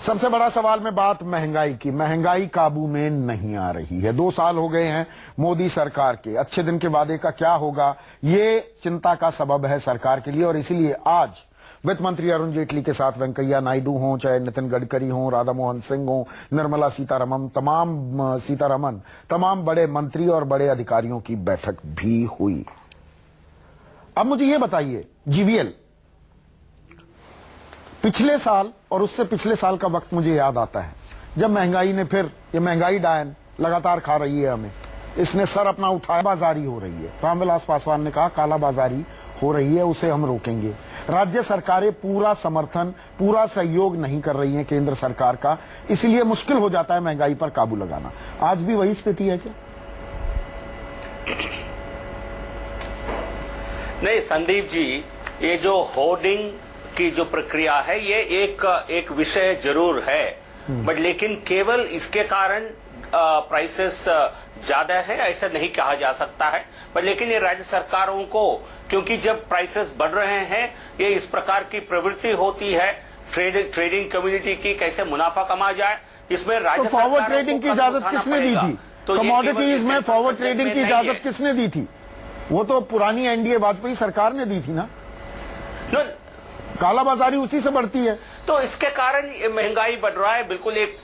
सबसे बड़ा सवाल में बात महंगाई की। महंगाई काबू में नहीं आ रही है। 2 साल हो गए हैं मोदी सरकार के। अच्छे दिन के वादे का क्या होगा, ये चिंता का सबब है सरकार के लिए। और इसीलिए आज वित्त मंत्री अरुण जेटली के साथ वेंकैया नायडू हों, चाहे नितिन गडकरी हों, राधा मोहन सिंह हों, निर्मला सीतारमन, तमाम बड़े मंत्री और बड़े अधिकारियों की बैठक भी हुई। अब मुझे ये बताइए, जीवीएल पिछले साल और उससे पिछले साल का वक्त मुझे याद आता है जब महंगाई ने फिर, ये महंगाई डायन लगातार खा रही है हमें, इसने सर अपना उठाया, बाजारी हो रही है। रामविलास पासवान ने कहा काला बाजारी हो रही है, उसे हम रोकेंगे। राज्य सरकारें पूरा समर्थन, पूरा सहयोग नहीं कर रही हैं केंद्र सरकार का, इसलिए मुश्किल हो जाता है महंगाई पर काबू लगाना। आज भी वही स्थिति है क्या? नहीं संदीप जी, ये जो होर्डिंग की जो प्रक्रिया है ये एक विषय जरूर है, बट लेकिन केवल इसके कारण प्राइसेस ज्यादा है ऐसा नहीं कहा जा सकता है। पर लेकिन ये राज्य सरकारों को, क्योंकि जब प्राइसेस बढ़ रहे हैं, ये इस प्रकार की प्रवृत्ति होती है ट्रेडिंग कम्युनिटी की, कैसे मुनाफा कमा जाए, इसमें राज्य सरकारों को फॉरवर्ड ट्रेडिंग की इजाजत किसने दी थी? कमोडिटीज में फॉरवर्ड ट्रेडिंग की इजाजत किसने दी थी? वो तो पुरानी एनडीए वाजपेयी सरकार ने दी थी ना। कालाबाजारी उसी से बढ़ती है। तो इसके कारण ये महंगाई बढ़ रहा है। बिल्कुल एक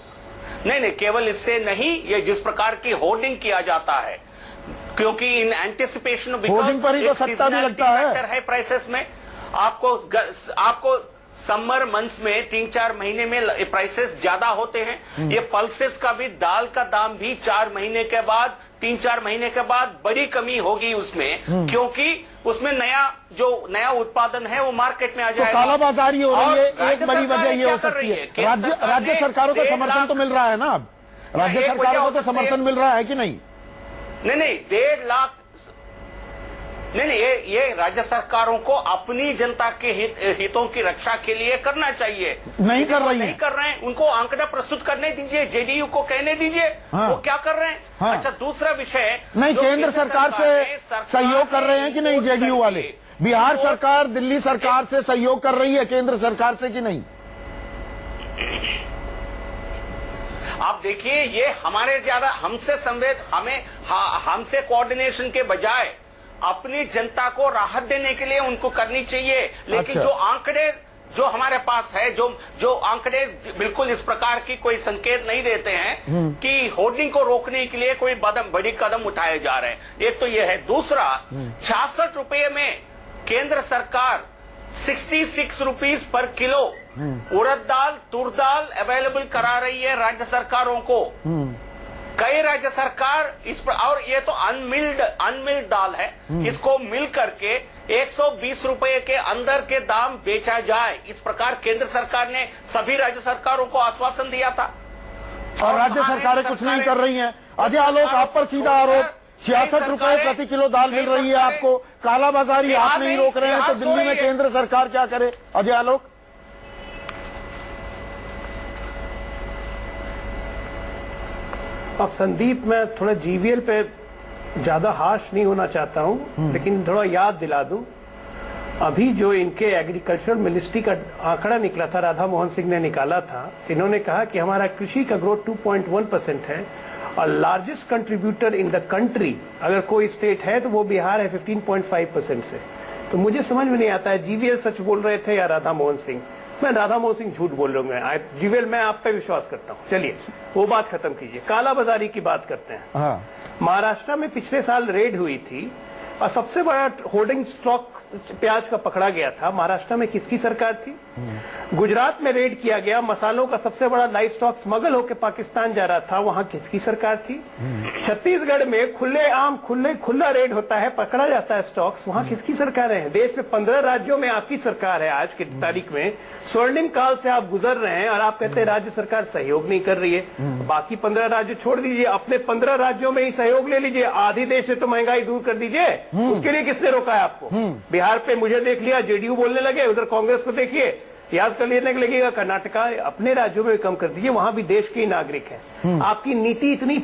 नहीं, केवल इससे नहीं, ये जिस प्रकार की होर्डिंग किया जाता है, क्योंकि इन एंटिसिपेशन होर्डिंग पर ही तो सत्ता भी लगता है प्राइसेस में। आपको समर मंथ्स में 3-4 महीने में प्राइसेस ज्यादा होते हैं। ये पल्सेस का भी, दाल का दाम भी 4 महीने के बाद, 3-4 महीने के बाद बड़ी कमी होगी उसमें, क्योंकि उसमें नया उत्पादन है वो मार्केट में आ जाएगा। तो कालाबाजारी हो रही है, एक बड़ी वजह ये हो सकती है। राज्य सरकारों का समर्थन तो मिल रहा है ना, अब राज्य सरकारों को तो समर्थन मिल रहा है कि नहीं? नहीं, 1.5 लाख नहीं, ये राज्य सरकारों को अपनी जनता के हितों की रक्षा के लिए करना चाहिए। नहीं कर रही है, नहीं कर रहे हैं। उनको आंकड़ा प्रस्तुत करने दीजिए, जेडीयू को कहने दीजिए। हाँ। वो क्या कर रहे हैं? हाँ। अच्छा, दूसरा विषय, नहीं, केंद्र सरकार से सहयोग कर रहे हैं कि नहीं जेडीयू वाले? बिहार सरकार दिल्ली सरकार से सहयोग कर रही है केंद्र सरकार से कि नहीं? आप देखिए, ये हमारे ज्यादा हमसे कोऑर्डिनेशन के बजाय अपनी जनता को राहत देने के लिए उनको करनी चाहिए। लेकिन जो आंकड़े जो हमारे पास है, जो आंकड़े बिल्कुल इस प्रकार की कोई संकेत नहीं देते हैं कि होर्डिंग को रोकने के लिए कोई बड़ी कदम उठाए जा रहे हैं। एक तो ये है। दूसरा, 66 रुपये में केंद्र सरकार 66 रुपीज पर किलो उड़द दाल, तुर दाल अवेलेबल करा रही है राज्य सरकारों को। कई राज्य सरकार इस पर, और ये तो अनमिल्ड दाल है, इसको मिल करके 120 रुपए के अंदर के दाम बेचा जाए, इस प्रकार केंद्र सरकार ने सभी राज्य सरकारों को आश्वासन दिया था। और राज्य सरकारें कुछ नहीं कर रही हैं। अजय आलोक, आप पर सीधा आरोप, 66 रुपए प्रति किलो दाल मिल रही है आपको, कालाबाजारी आप नहीं रोक रहे हैं, तो दिल्ली में केंद्र सरकार क्या करे? अजय आलोक, अब संदीप, मैं थोड़ा जीवीएल पे ज्यादा हाश नहीं होना चाहता हूं, लेकिन थोड़ा याद दिला दूं। अभी जो इनके एग्रीकल्चर मिनिस्ट्री का आंकड़ा निकला था, राधा मोहन सिंह ने निकाला था, इन्होंने कहा कि हमारा कृषि का ग्रोथ 2.1% है और largest contributor in the country अगर कोई स्टेट है तो वो बिहार है 15.5% से। तो मुझे समझ में नहीं आता है जीवीएल सच बोल रहे थे या राधा मोहन सिंह। मैं राधा मोहन सिंह झूठ बोल रहा हूँ, जीवीएल मैं आप पे विश्वास करता हूँ। चलिए वो बात खत्म कीजिए, काला बाजारी की बात करते हैं। हाँ। महाराष्ट्र में पिछले साल रेड हुई थी और सबसे बड़ा होर्डिंग स्टॉक प्याज का पकड़ा गया था। महाराष्ट्र में किसकी सरकार थी? गुजरात में रेड किया गया, मसालों का सबसे बड़ा लाइव स्टॉक स्मगल होकर पाकिस्तान जा रहा था, वहां किसकी सरकार थी? छत्तीसगढ़ में खुला रेड होता है, पकड़ा जाता है स्टॉक्स, वहां किसकी सरकार है? देश में 15 राज्यों में आपकी सरकार है। आज की तारीख में स्वर्णिम काल से आप गुजर रहे हैं और आप कहते हैं राज्य सरकार सहयोग नहीं कर रही है। बाकी 15 राज्य छोड़ दीजिए, अपने 15 राज्यों में ही सहयोग ले लीजिए, आधी देश से तो महंगाई दूर कर दीजिए। उसके लिए किसने रोका है आपको? बिहार पे मुझे देख लिया, जेडीयू बोलने लगे, उधर कांग्रेस को देखिए, याद कर लेने लगेगा। कर्नाटका, अपने राज्यों में कम कर दीजिए, वहां भी देश के ही नागरिक हैं। आपकी नीति इतनी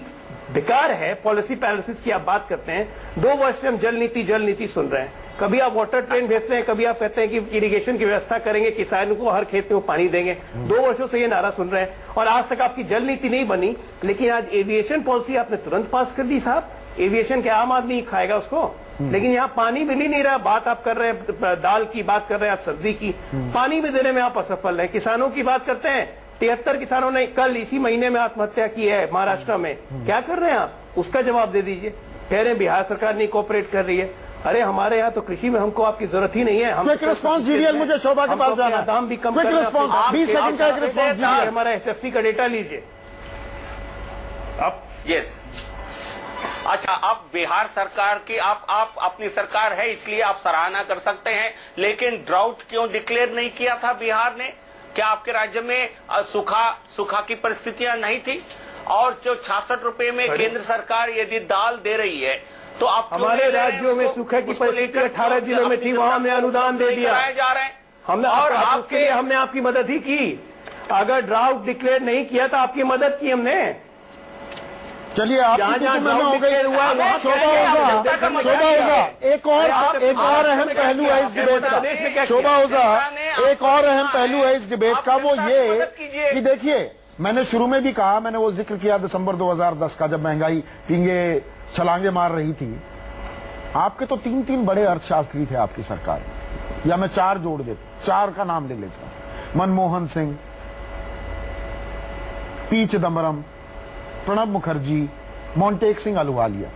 बेकार है, पॉलिसी पैरालिसिस की आप बात करते हैं। 2 वर्ष से हम जल नीति सुन रहे हैं। कभी आप वाटर ट्रेन भेजते हैं, कभी आप कहते हैं कि इरिगेशन की व्यवस्था करेंगे, किसानों को हर खेत में पानी देंगे। 2 वर्षों से ये नारा सुन रहे हैं और आज तक आपकी जल नीति नहीं बनी। लेकिन आज एविएशन पॉलिसी आपने तुरंत पास कर दी साहब। एविएशन के आम आदमी खाएगा उसको, लेकिन यहाँ पानी मिल ही नहीं रहा। बात आप कर रहे हैं दाल की, बात कर रहे हैं आप सब्जी की, पानी भी देने में आप असफल हैं। किसानों की बात करते हैं, 73 किसानों ने कल इसी महीने में आत्महत्या की है महाराष्ट्र में। क्या कर रहे हैं आप? उसका जवाब दे दीजिए। कह रहे हैं बिहार सरकार नहीं कोऑपरेट कर रही है। अरे हमारे यहाँ तो कृषि में हमको आपकी जरूरत ही नहीं है। हम क्विक रिस्पांस जीवीएल, मुझे शोभा के पास जाना है। दाम भी कम क्विक रिस्पांस, 20 सेकंड का एक रिस्पांस जीवीएल। हमारा एसएफसी का डेटा लीजिए आप। यस, अच्छा, आप बिहार सरकार की आप अपनी सरकार है इसलिए आप सराहना कर सकते हैं, लेकिन ड्राउट क्यों डिक्लेयर नहीं किया था बिहार ने? क्या आपके राज्य में सूखा की परिस्थितियां नहीं थी? और जो 66 रुपए में केंद्र सरकार यदि दाल दे रही है तो आप हमारे राज्यों में सूखे की परिस्थिति 18 जिलों में थी, वहां हमने अनुदान दे दिया जा रहे हैं हमने। और हमने आपकी मदद ही की। अगर ड्राउट डिक्लेयर नहीं किया तो आपकी मदद की हमने। चलिए, आप जहां में हो गई। शोभा ओझा, एक और अहम पहलू है इस डिबेट का। शोभा ओझा, एक और अहम पहलू है इस डिबेट का, वो ये कि देखिए, मैंने शुरू में भी कहा, मैंने वो जिक्र किया दिसंबर 2010 का, जब महंगाई पींगे छलांगे मार रही थी। आपके तो 3 बड़े अर्थशास्त्री थे आपकी सरकार में, या मैं 4 जोड़ देता, 4 का नाम ले लेता हूं। मनमोहन सिंह, पी चिदम्बरम, प्रणब मुखर्जी, मोंटेक सिंह अहलुवालिया।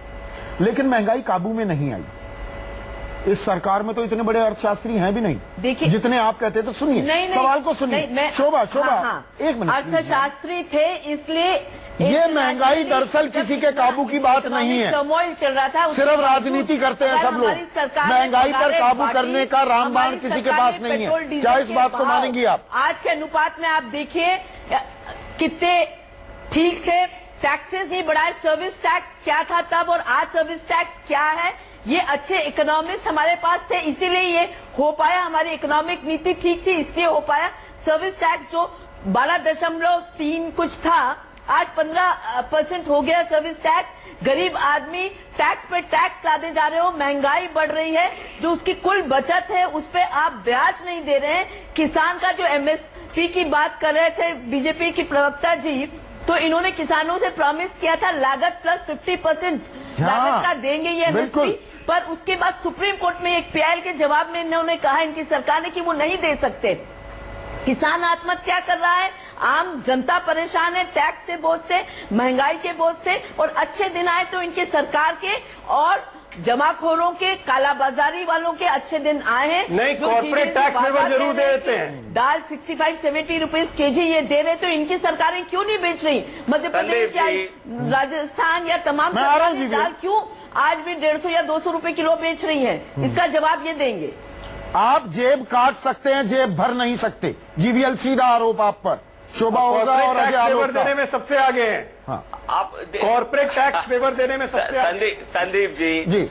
लेकिन महंगाई काबू में नहीं आई। इस सरकार में तो इतने बड़े अर्थशास्त्री हैं भी नहीं, देखिए, जितने आप कहते। तो सुनिए, सवाल को सुनिए। शोभा, एक मिनट, अर्थशास्त्री थे, इसलिए ये महंगाई दरअसल किसी के काबू की बात नहीं है। टर्मोइल चल रहा था, सिर्फ राजनीति करते हैं सब लोग। महंगाई पर काबू करने का रामबाण किसी के पास नहीं है। क्या इस बात को मानेंगी आप? आज के अनुपात में आप देखिए कितने ठीक थे। टैक्सेस नहीं बढ़ाए, सर्विस टैक्स क्या था तब और आज सर्विस टैक्स क्या है। ये अच्छे इकोनॉमिस्ट हमारे पास थे, इसीलिए ये हो पाया। हमारी इकोनॉमिक नीति ठीक थी, इसलिए हो पाया। सर्विस टैक्स जो 12.3 कुछ था, आज 15% हो गया सर्विस टैक्स। गरीब आदमी टैक्स पे टैक्स लादे जा रहे हो, महंगाई बढ़ रही है, जो उसकी कुल बचत है उस पे आप ब्याज नहीं दे रहे हैं। किसान का जो एमएसपी की बात कर रहे थे बीजेपी की प्रवक्ता जी, तो इन्होंने किसानों से प्रॉमिस किया था लागत प्लस 50% लागत का देंगे ये एमएसपी, पर उसके बाद सुप्रीम कोर्ट में एक पीआईएल के जवाब में इन्होंने कहा इनकी सरकार ने कि वो नहीं दे सकते। किसान आत्महत्या कर रहा है, आम जनता परेशान है टैक्स से बोझ से, महंगाई के बोझ से। और अच्छे दिन आए तो इनके सरकार के और जमाखोरों के, कालाबाजारी वालों के अच्छे दिन आए हैं। नहीं, कॉर्पोरेट टैक्स में जरूर दे देते हैं। दाल 65-70 रुपीज केजी ये दे रहे, तो इनकी सरकारें क्यों नहीं बेच रही? मध्य प्रदेश या राजस्थान या तमाम सरकारें दाल क्यों आज भी 150 या 200 रुपए किलो बेच रही हैं? इसका जवाब ये देंगे। आप जेब काट सकते हैं, जेब भर नहीं सकते। जीवीएल सीधा आरोप आप पर। शोभा ओझा और अजय आलोक देने में सबसे आगे हैं। हाँ, आप कॉर्पोरेट टैक्स फेवर देने में सबसे Sandeep ji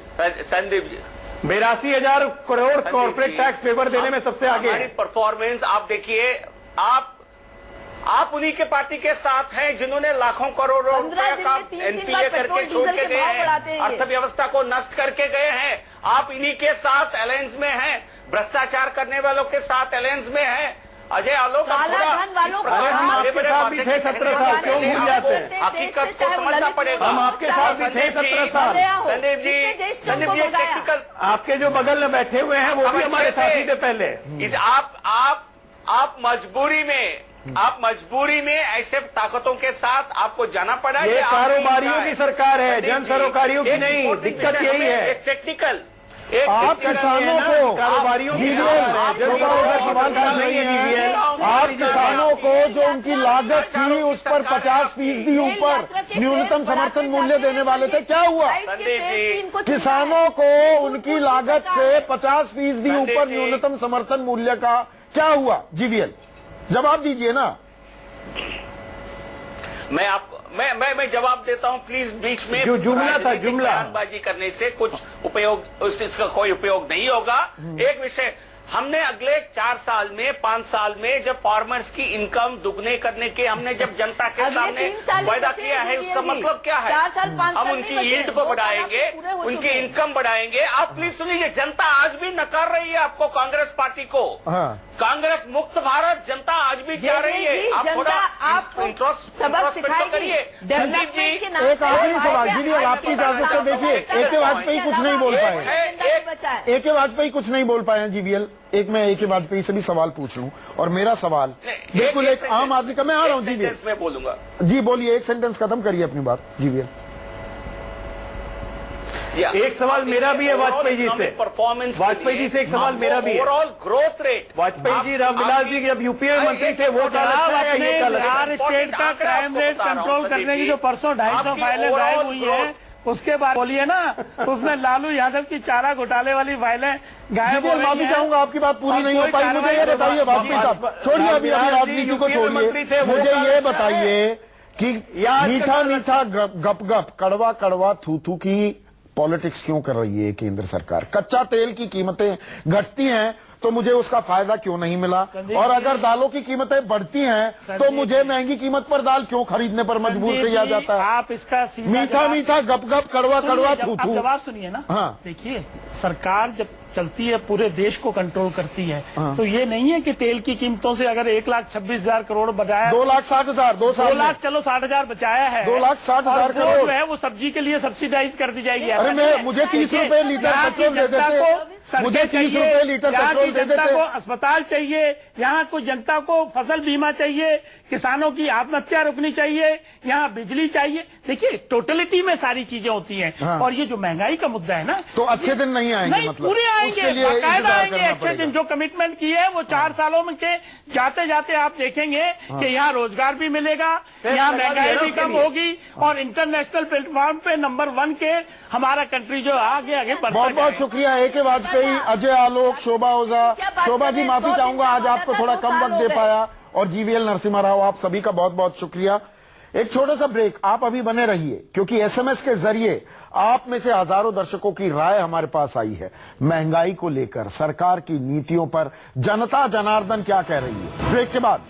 82,000 crore corporate tax favour देने में सबसे आगे। हमारी परफॉर्मेंस आप देखिए, आप उन्हीं के पार्टी के साथ हैं जिन्होंने लाखों करोड़ों रुपए का एनपीए करके छोड़ के गए हैं, अर्थव्यवस्था को नष्ट करके गए हैं। आप इन्हीं के साथ अलायंस में हैं, भ्रष्टाचार करने वालों के साथ अलायंस में हैं। अजय आलोक, आपके साथ भी थे 17 साल, क्यों भूल जाते हैं? हकीकत को समझना पड़ेगा। हम आपके साथ भी थे 17 साल। संदीप जी टेक्निकल, आपके जो बगल में बैठे हुए हैं वो भी हमारे साथी थे पहले। इस आप मजबूरी में ऐसे ताकतों के साथ आपको जाना पड़ा। ये कारोबारियों की सरकार है, जन सरोकारियों की नहीं। दिक्कत यही है। एक टेक्निकल, आप किसानों को कारोबारियों की सवाल कर रही हैं। आप किसानों को जो उनकी लागत थी उस पर 50% ऊपर न्यूनतम समर्थन मूल्य देने वाले थे, क्या हुआ? किसानों को उनकी लागत से 50% ऊपर न्यूनतम समर्थन मूल्य का क्या हुआ? जीवीएल जवाब दीजिए ना। मैं जवाब देता हूं, प्लीज। बीच में जो जुमला था, जुमला बयानबाजी करने से कुछ उपयोग, इसका कोई उपयोग नहीं होगा। एक विषय, हमने अगले 4 साल में 5 साल में जब फार्मर्स की इनकम दुगने करने के हमने जब जनता के अगले सामने 3 साल वायदा में किया है, बचे उसका हैं मतलब क्या है? 4 साल 5 हम साल उनकी नहीं बचे, यील्ड को 2 साल बढ़ाएंगे, पूरे हो उनकी चुके हैं। इनकम बढ़ाएंगे। आप प्लीज सुनिए, जनता आज भी नकार रही है आपको, कांग्रेस पार्टी को। हाँ। कांग्रेस मुक्त भारत जनता आज भी चाह रही है। आप थोड़ा सबक करिए। संदीप जी, एक आखिरी सवाल जी, आपकी इजाजत से देखिए, ए.के. वाजपेयी कुछ नहीं बोल पाए, ए.के. वाजपेयी कुछ नहीं बोल पाए हैं जीवीएल। एक मैं ए.के. वाजपेयी से भी सवाल पूछ लूं, और मेरा सवाल बिल्कुल एक आम आदमी का, मैं आ रहा हूं जीवीएल, मैं बोलूंगा जी बोलिए, एक सेंटेंस खत्म करिए अपनी बात जीवीएल। एक सवाल मेरा भी है वाजपेयी जी से, परफॉर्मेंस वाजपेयी जी से एक सवाल मेरा भी है। Overall growth rate Vajpayee ji, Ramvilas ji जब यूपीए मंत्री थे वो बिहार स्टेट का क्राइम रेट कंट्रोल करने की जो परसों 250 फाइलें गायब हुई हैं, उसके बाद बोलिए ना, उसमें लालू यादव की चारा घोटाले वाली फाइलें गायब हो रही हैं। माफी चाहूंगा, आपकी बात पूरी नहीं हो पाई। मुझे ये बताइए वाजपेयी साहब, छोड़िए अभी राजनीति को छोड़िए, मुझे ये बताइए कि मीठा मीठा गप गप, कड़वा कड़वा थू थू की पॉलिटिक्स क्यों कर रही है केंद्र सरकार? कच्चा तेल की कीमतें घटती हैं तो मुझे उसका फायदा क्यों नहीं मिला, और अगर दालों की कीमतें बढ़ती हैं तो मुझे महंगी कीमत पर दाल क्यों खरीदने पर मजबूर किया जाता है? आप इसका मीठा मीठा गप गप, कड़वा कड़वा थू थू। जवाब सुनिए ना। हाँ। देखिए, सरकार जब चलती है पूरे देश को कंट्रोल करती है, तो ये नहीं है कि तेल की कीमतों से अगर 1,26,000 करोड़ बचाया, 2,60,000 2 साल 2 लाख, चलो 60,000 बचाया है, 2,60,000 करोड़ करोड़ जो है वो सब्जी के लिए सब्सिडाइज कर दी जाएगी। अरे मैं, मुझे 30 रुपए लीटर पेट्रोल दे देते, मुझे 30 रुपए लीटर पेट्रोल दे देते। को अस्पताल चाहिए, यहाँ को जनता को फसल बीमा चाहिए, किसानों की आत्महत्या रुकनी चाहिए, यहाँ बिजली चाहिए। देखिए, टोटलिटी में सारी चीजें होती हैं। हाँ। और ये जो महंगाई का मुद्दा है ना, तो अच्छे दिन नहीं आएंगे, नहीं, मतलब पूरे उसके आएंगे, लिए बाकायदा इंतजार आएंगे करना अच्छे पड़ेगा। दिन। जो कमिटमेंट की है वो 4 सालों में के जाते जाते आप देखेंगे कि यहाँ रोजगार भी मिलेगा, यहाँ महंगाई भी कम होगी, और इंटरनेशनल प्लेटफॉर्म पे नंबर 1 के हमारा कंट्री जो आगे आगे बढ़ता बहुत बहुत शुक्रिया ए.के. वाजपेयी, अजय आलोक, शोभा ओझा। शोभा जी माफी चाहूंगा, आज आपको थोड़ा कम वक्त दे पाया, और जीवीएल नरसिम्हा राव, आप सभी का बहुत बहुत शुक्रिया। एक छोटा सा ब्रेक, आप अभी बने रहिए, क्योंकि एसएमएस के जरिए आप में से हजारों दर्शकों की राय हमारे पास आई है महंगाई को लेकर, सरकार की नीतियों पर जनता जनार्दन क्या कह रही है। ब्रेक के बाद